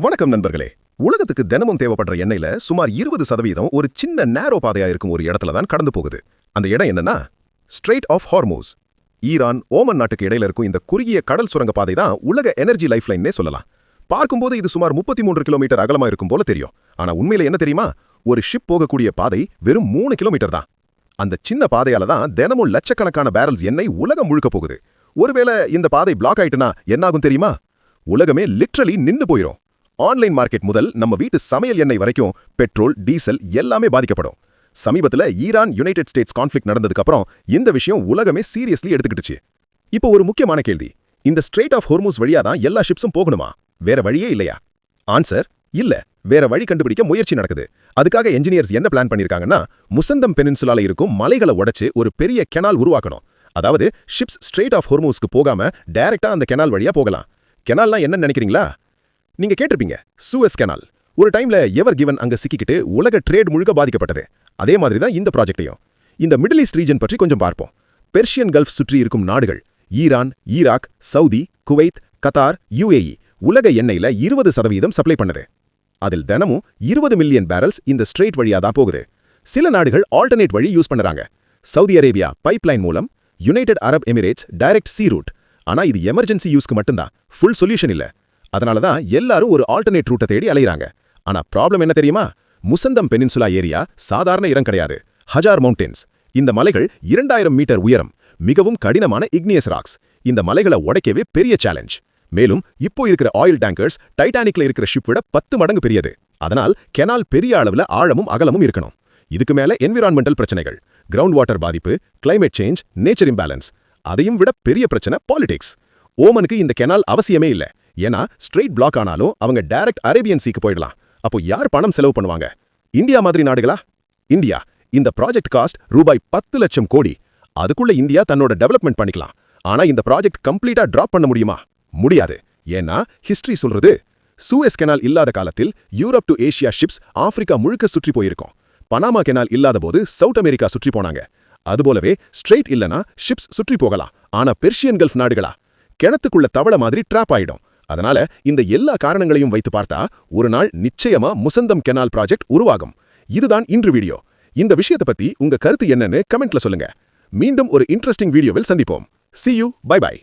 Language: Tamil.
வணக்கம் நண்பர்களே. உலகத்துக்கு தினமும் தேவைப்படுற எண்ணெயில சுமார் 20% ஒரு சின்ன நேரோ பாதையா இருக்கும் ஒரு இடத்துல தான் கடந்து போகுது. அந்த இடம் என்னன்னா strait of Hormuz. Iran, Oman நாட்டுக்கு இடையில இருக்கும் இந்த குறுகிய கடல் சுரங்க பாதை தான் உலக எனர்ஜி லைஃப் லைன்னே சொல்லலாம். பார்க்கும்போது இது சுமார் 33 கிலோமீட்டர் அகலமா இருக்கும் போல தெரியும். ஆனா உண்மையில என்ன தெரியுமா? ஒரு ஷிப் போகக்கூடிய பாதை வெறும் 3 கிலோமீட்டர் தான். அந்த சின்ன பாதையால தான் தினமும் லட்சக்கணக்கான பேரல்ஸ் எண்ணெய் உலகம் முழுக்க போகுது. ஒருவேளை இந்த பாதை பிளாக் ஆயிட்டுனா என்னாகும் தெரியுமா? உலகமே லிட்ரலி நின்னு போயிரும். ஆன்லைன் மார்க்கெட் முதல் நம்ம வீட்டு சமையல் எண்ணெய் வரைக்கும் பெட்ரோல், டீசல் எல்லாமே பாதிக்கப்படும். சமீபத்துல ஈரான் யுனைடெட் ஸ்டேட்ஸ் கான்ஃப்ளிக்ட் நடந்ததுக்கு அப்புறம் இந்த விஷயம் உலகமே சீரியஸ்லி எடுத்துக்கிட்டுச்சு. இப்போ ஒரு முக்கியமான கேள்வி, இந்த ஸ்ட்ரெய்ட் ஆஃப் ஹோர்மூஸ் வழியா தான் எல்லா ஷிப்ஸும் போகணுமா? வேற வழியே இல்லையா? ஆன்சர் இல்ல. வேற வழி கண்டுபிடிக்க முயற்சி நடக்குது. அதுக்காக என்ஜினியர்ஸ் என்ன பிளான் பண்ணிருக்காங்கன்னா, முசந்தம் பெனின்சுலால இருக்கும் மலைகளை உடைச்சு ஒரு பெரிய கெனால் உருவாக்கணும். அதாவது ஷிப்ஸ் ஸ்ட்ரெய்ட் ஆஃப் ஹோர்மூஸ்க்கு போகாம டைரக்டா அந்த கெனால் வழியா போகலாம். கெனால்னா என்ன நினைக்கிறீங்களா? நீங்க கேட்டிருப்பீங்க, சூஎஸ் கெனால். ஒரு டைம்ல எவர் கிவன் அங்க சிக்கிக்கிட்டு உலக ட்ரேட் முழுக்க பாதிக்கப்பட்டது. அதே மாதிரி தான் இந்த ப்ராஜெக்டையும். இந்த மிடில் ஈஸ்ட் ரீஜன் பற்றி கொஞ்சம் பார்ப்போம். பெர்ஷியன் கல்ஃப் சுற்றி இருக்கும் நாடுகள் Iran, Iraq, Saudi, Kuwait, Qatar, UAE உலக எண்ணெயில 20% சப்ளை பண்ணுது. அதில் தினமும் 20 மில்லியன் பேரல்ஸ் இந்த ஸ்ட்ரெய்ட் வழியா தான் போகுது. சில நாடுகள் ஆல்டர்னேட் வழி யூஸ் பண்றாங்க. சவுதி அரேபியா பைப்லைன் மூலம், United Arab Emirates direct sea route. ஆனா இது எமர்ஜென்சி யூஸ்க்கு மட்டும்தான், ஃபுல் சொல்யூஷன் இல்ல. அதனால தான் எல்லாரும் ஒரு ஆல்டர்னேட் ரூட்டை தேடி அலையறாங்க. ஆனா ப்ராப்ளம் என்ன தெரியுமா? முசந்தம் பெனின்சுலா ஏரியா சாதாரண இடம் கிடையாது. ஹஜார் மவுண்டன்ஸ். இந்த மலைகள் 2000 மீட்டர் உயரம், மிகவும் கடினமான இக்னியஸ் ராக்ஸ். இந்த மலைகளை உடைக்கவே பெரிய சேலஞ்ச். மேலும் இப்போ இருக்கிற ஆயில் டேங்கர்ஸ் டைட்டானிக்ல இருக்கிற ஷிப் விட 10 மடங்கு பெரியது. அதனால் கெனால் பெரிய அளவுல ஆழமும் அகலமும் இருக்கணும். இதுக்கு மேல என்விரான்மெண்டல் பிரச்சனைகள், கிரவுண்ட் வாட்டர் பாதிப்பு, கிளைமேட் சேஞ்ச், நேச்சர் இம்பேலன்ஸ். அதையும் விட பெரிய பிரச்சனை பாலிடிக்ஸ். ஓமனுக்கு இந்த கெனால் அவசியமே இல்ல. ஏன்னா ஸ்ட்ரெய்ட் பிளாக் ஆனாலும் அவங்க டைரக்ட் அரேபியன் சீக்கு போயிடலாம். அப்போ யார் பணம் செலவு பண்ணுவாங்க? இந்தியா மாதிரி நாடுகளா? இந்தியா. இந்த ப்ராஜெக்ட் காஸ்ட் ரூபாய் 10 லட்சம் கோடி. அதுக்குள்ள இந்தியா தன்னோட டெவலப்மெண்ட் பண்ணிக்கலாம். ஆனா இந்த ப்ராஜெக்ட் கம்ப்ளீட்டா டிராப் பண்ண முடியுமா? முடியாது. ஏன்னா ஹிஸ்டரி சொல்றது, சூஎஸ் கெனால் இல்லாத காலத்தில் Europe to Asia ships Africa முழுக்க சுற்றி போயிருக்கும். பனாமா கெனால் இல்லாத போது சவுத் அமெரிக்கா சுற்றி போனாங்க. அதுபோலவே ஸ்ட்ரெய்ட் இல்லனா ஷிப்ஸ் சுற்றி போகலாம். ஆனா பெர்ஷியன் கல்ஃப் நாடுகளா? கிணத்துக்குள்ள தவளை மாதிரி டிராப் ஆயிடும். அதனால இந்த எல்லா காரணங்களையும் வைத்து பார்த்தா ஒரு நாள் நிச்சயமா முசந்தம் கெனால் ப்ராஜெக்ட் உருவாகும். இதுதான் இன்று வீடியோ. இந்த விஷயத்தை பத்தி உங்க கருத்து என்னன்னு கமெண்ட்ல சொல்லுங்க. மீண்டும் ஒரு இன்ட்ரெஸ்டிங் வீடியோவில் சந்திப்போம். See you. Bye bye.